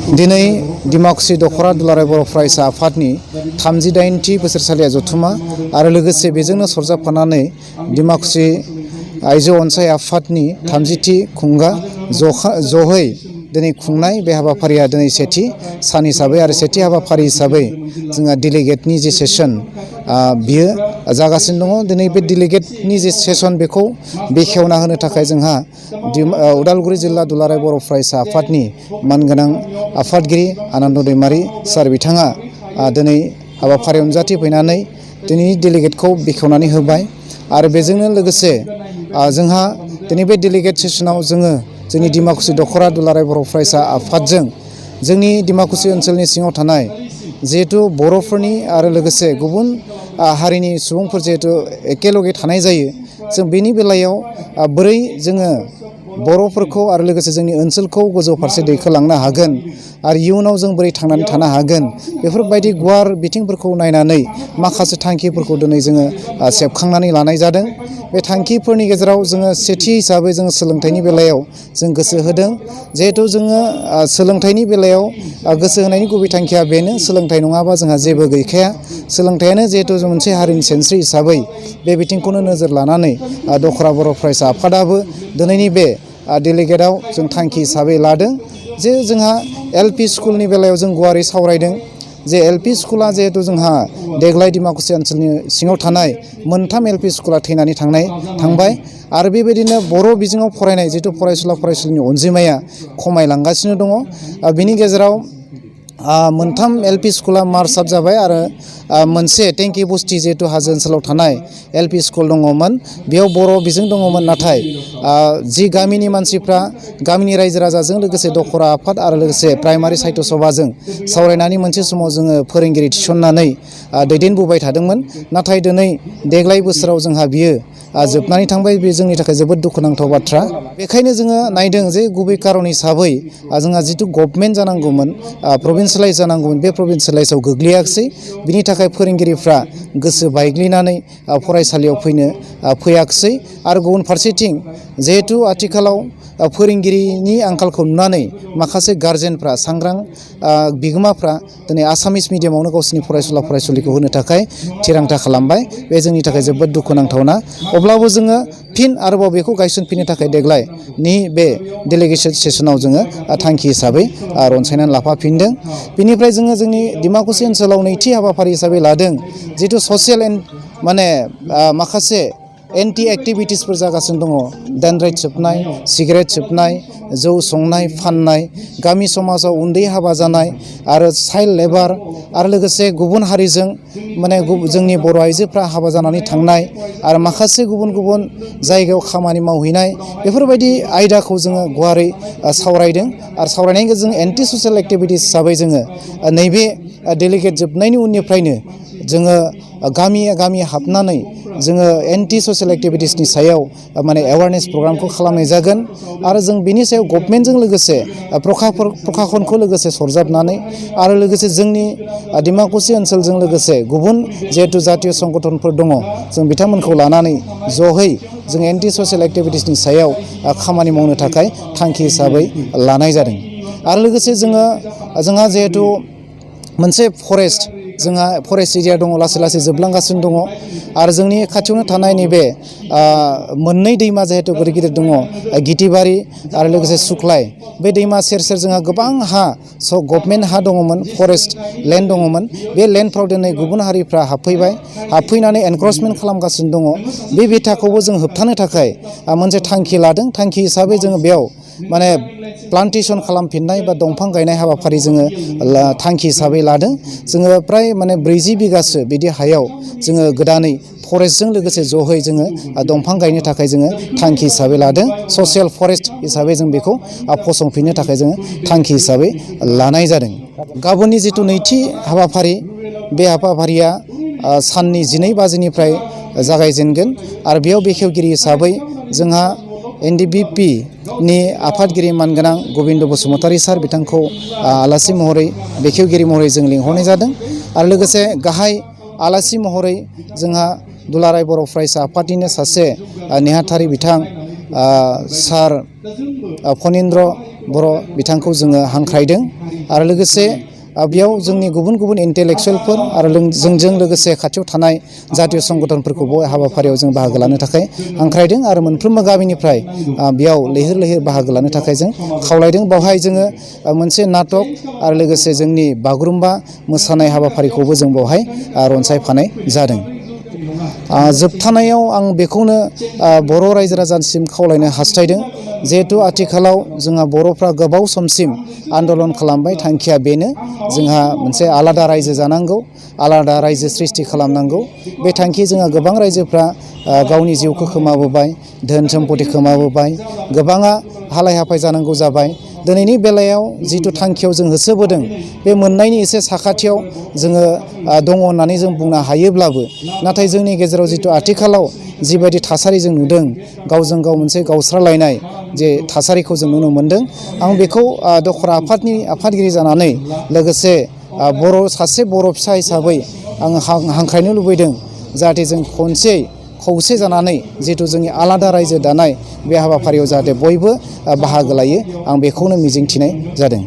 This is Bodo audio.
दिनै डिमाकुसि दखरा दुलाराय बर' फरायसा आफादनि 38थि बोसोरसालिया जथुमा आरो लोगोसे बेजोंनो सरजाबफानानै डिमाकुसि आइजो अनसाय आफादनि 30थि खुंगा जहै दिनै खुंनाय बे हाबाफारिया दिनै सेथि सान हिसाबै आरो सेथि हाबाफारि हिसाबै जोंहा डेलिगेटनि जे सेसन बियो जागासिनो दङ। दिनै बे डेलिगेटनि जे सेसन बेखौ बेखेवना होनो थाखाय जोंहा उदालगुरि जिल्ला दुलाराय बर' फरायसा आफादनि मानगोनां आफादगिरि आनन्द दैमारि सार बिथाङा दिनै हाबाफारियाव नुजाथिफैनानै दिनैनि डेलिगेटखौ बेखेवनानै होबाय आरो बेजोंनो लोगोसे जोंहा दिनै बे डेलिगेट सेसनाव जोङो जोंनि डिमाकुसि दखरा दुलाराय बर' फरायसा आफादजों जोंनि डिमाकुसि ओनसोलनि सिङाव थानाय जिहेथु बर'फोरनि आरो लोगोसे गुबुन हारिनि सुबुंफोर जिहेथु एखेलगे थानाय जायो जों बेनि बेलायाव बोरै जोङो बर'फोरखौ आरो लोगोसे जोंनि ओनसोलखौ गोजौ फारसे दैखोलांनो हागोन आरो इयुनाव जों बोरै थांनानै थानो हागोन बेफोरबायदि गुवार बिथिंफोरखौ नायनानै माखासे थांखिफोरखौ दिनै जोङो सेबखांनानै लानाय जादों। बे थांखिफोरनि गेजेराव जोङो सेथि हिसाबै जोङो सोलोंथाइनि बेलायाव जों गोसो होदों। जिहेथु जोङो सोलोंथाइनि बेलायाव गोसो होनायनि गुबै थांखिया बेनो, सोलोंथाइ नङाबा जोंहा जेबो गैखाया। सोलोंथाइयानो जिहेथु जों मोनसे हारिनि सिनस्रि हिसाबै बे बिथिंखौनो नोजोर लानानै दखरा बर' फरायसा आफादाबो दिनैनि बे डेलिगेटआव जों थांखि हिसाबै लादों जे जोंहा एल.पि. स्कुलनि बेलायाव जों गुवारै सावरायदों जे एल.पि. स्कुला जिहेथु जोंहा देग्लाय डिमाकुसि ओनसोलनि सिङाव थानाय 3 एल.पि. स्कुला थैनानै थांबाय आरो बेबायदिनो बर' बिजोङाव फरायनाय जिथु फरायसुला फरायसुलिनि अनजिमाया खमायलांगासिनो दङ। बिनि गेजेराव 3 एल.पि. स्कुला मार्ज आप जाबाय आरो मोनसे टेंकि बस्ति जिहेतु हाजो ओनसोलाव थानाय एल.पि. स्कुल दङमोन बेयाव बर' बिजों दङमोन। नाथाय जि गामिनि मानसिफ्रा गामिनि रायजो राजाजों लोगोसे दखरा आफाद आरो लोगोसे प्राइमारि साहित्य सभाजों सावरायनानै मोनसे समाव जोङो फोरोंगिरि थिसननानै दैदेनबोबाय थादोंमोन। नाथाय दिनै देग्लाय बोसोराव जोंहा बियो जोबनानै थांबाय। बे जोंनि थाखाय जोबोद दुखुनांथाव बाथ्रा। बेखायनो जोङो नायदों जे गुबै खारन हिसाबै जोंहा जिथु गभर्नमेन्ट जानांगौमोन, प्रभिन्सियेलाइज जानांगौमोन, बे प्रभिन्सियेलाइजआव गोग्लैयाखिसै। बिनि थाखाय फोरोंगिरिफ्रा गोसो बायग्लिनानै फरायसालियाव फैयाखिसै आरो गुबुन फारसेथिं जिहेतु आथिखालाव फोरोंगिरिनि आंखालखौ नुनानै माखासे गारजेनफ्रा सांग्रां बिगोमाफ्रा दिनै आसामिस मिडियामावनो गावसिनि फरायसुला फरायसुलिखौ होनो थाखाय थिरांथा खालामबाय। बे जोंनि थाखाय जोबोद दुखुनांथावना। अब्लाबो जोङो फिन आरोबाव बेखौ गायसनफिननो थाखाय देग्लायनि बे डेलिगेसन सेसनाव जोङो थांखि हिसाबै रनसायनानै लाफाफिनदों। बिनिफ्राय जोङो जोंनि डिमाकुसि ओनसोलाव नैथि हाबाफारि हिसाबै लादों जिथु ससियेल माखासे एन्टि एक्टिभिटिसफोर जागासिनो दङ। डेनड्राइड सोबनाय, सिगारेट सोबनाय, जौ संनाय फाननाय, गामि समाजाव उन्दै हाबा जानाय आरो चाइल्ड लेबार आरो लोगोसे गुबुन हारिजों जोंनि बर' आइजोफ्रा हाबा जानानै थांनाय आरो माखासे गुबुन गुबुन जायगायाव खामानि मावहैनाय बेफोरबायदि आयदाखौ जोङो गुवारै सावरायदों आरो सावरायनायनि गेजेरजों एन्टि ससियेल एक्टिभिटिस हिसाबै जोङो नैबे डेलिगेट जोबनायनि उननिफ्रायनो जोङो गामि हाबनानै जोङो एन्टि ससियेल एक्टिभिटिसनि सायाव एवारनेस प्रग्रामखौ खालामनाय जागोन आरो जों बिनि सायाव गभर्नमेन्टजों लोगोसे प्रखाखनखौ लोगोसे सरजाबनानै आरो लोगोसे जोंनि डिमाकुसि ओनसोलजों लोगोसे गुबुन जिहेतु जातीय संगठनफोर दङ जों बिथांमोनखौ लानानै जहै जों एन्टि ससियेल एक्टिभिटिसनि सायाव खामानि मावनो थाखाय थांखि हिसाबै लानाय जादों। आरो लोगोसे जोंहा जिहेतु मोनसे फरेस्ट एरिया दङ, लासै लासै जोबलांगासिनो दङ आरो जोंनि खाथियावनो थानाय नैबे मोननै दैमा जिहेतु गिदिर गिदिर दङ, गिथिबारि आरो लोगोसे सुख्लाय। बे दैमा सेर सेर जोंहा गोबां गभर्नमेन्ट हा दङमोन, फरेस्ट लेन्ड दङमोन। बे लेन्डफ्राव दिनै गुबुन हारिफ्रा हाबफैनानै एनक्रचमेन्ट खालामगासिनो दङ। बे बिथाखौबो जों होबथानो थाखाय मोनसे थांखि लादों। थांखि हिसाबै जोङो बेयाव प्लान्टेसन खालामफिननाय बा दंफां गायनाय हाबाफारि जोङो थांखि हिसाबै लादों। जोङो प्राय 40 बिगासो बिदि हायाव जोङो गोदानै फरेस्टजों लोगोसे जहै जोङो दंफां गायनो थाखाय जोङो थांखि हिसाबै लादों। ससियेल फरेस्ट हिसाबै जों बेखौ फसंफिननो थाखाय जोङो थांखि हिसाबै लानाय जादों। गाबोननि जिथु नैथि हाबाफारि, बे हाबाफारिया साननि 12 बाजिनिफ्राय जागायजेनगोन आरो बेयाव बेखेवगिरि हिसाबै जोंहा NDBP-नि आफादगिरि मानगोनां गबिन्द बसुमतारी सार बिथांखौ आलासि महरै बेखेवगिरि महरै जों लिंहरनाय जादों आरो लोगोसे गाहाय आलासि महरै जोंहा दुलाराय बर' फरायसा आफादनिनो सासे नेहाथारि बिथां सार फनिन्द्र बर' बिथांखौ जोङो हांख्रायदों आरो लोगोसे बेयाव जोंनि गुबुन गुबुन इन्टेलेक्सुयेलफोर आरो जोंजों लोगोसे खाथियाव थानाय जातीय संगठनफोरखौबो हाबाफारियाव जों बाहागो लानो थाखाय हांख्रायदों आरो मोनफ्रोमबो गामिनिफ्राय बेयाव लैहोर लैहोर बाहागो लानो थाखाय जों खावलायदों। बावहाय जोङो मोनसे नाटक आरो लोगोसे जोंनि बागुरुम्बा मोसानाय हाबाफारिखौबो जों बावहाय रनसायफानाय जादों। जोबथानायाव आं बेखौनो बर' रायजो राजानिसिम खावलायनो हास्थायदों, जिहेथु आथिखालाव जोंहा बर'फ्रा गोबाव समसिम आन्दलन खालामबाय। थांखिया बेनो, जोंहा मोनसे आलादा रायजो जानांगौ, आलादा रायजो सृष्टि खालामनांगौ। बे थांखि जोंहा गोबां रायजोफ्रा गावनि जिउखौ खोमाबोबाय, धोन सम्पति खोमाबोबाय, गोबाङा हालाय हाफाय जानांगौ जाबाय। दिनैनि बेलायाव जिथु थांखियाव जों होसोबोदों, बे मोननायनि एसे साखाथियाव जोङो दङ होननानै जों बुंनो हायोब्लाबो, नाथाय जोंनि गेजेराव जिथु आथिखालाव जिबायदि थासारि जों नुदों, गावजों गाव मोनसे गावस्रालायनाय जे थासारिखौ जों नुनो मोन्दों, आं बेखौ दखरा आफादनि आफादगिरि जानानै लोगोसे सासे बर' फिसा हिसाबै आं हांख्रायनो लुबैदों, जाहाथे जों खौसे जानानै जिहेथु जोंनि आलादा रायजो दानाय बे हाबाफारियाव जाहाथे बयबो बाहागो लायो, आं बेखौनो मिजिंथिनाय जादों।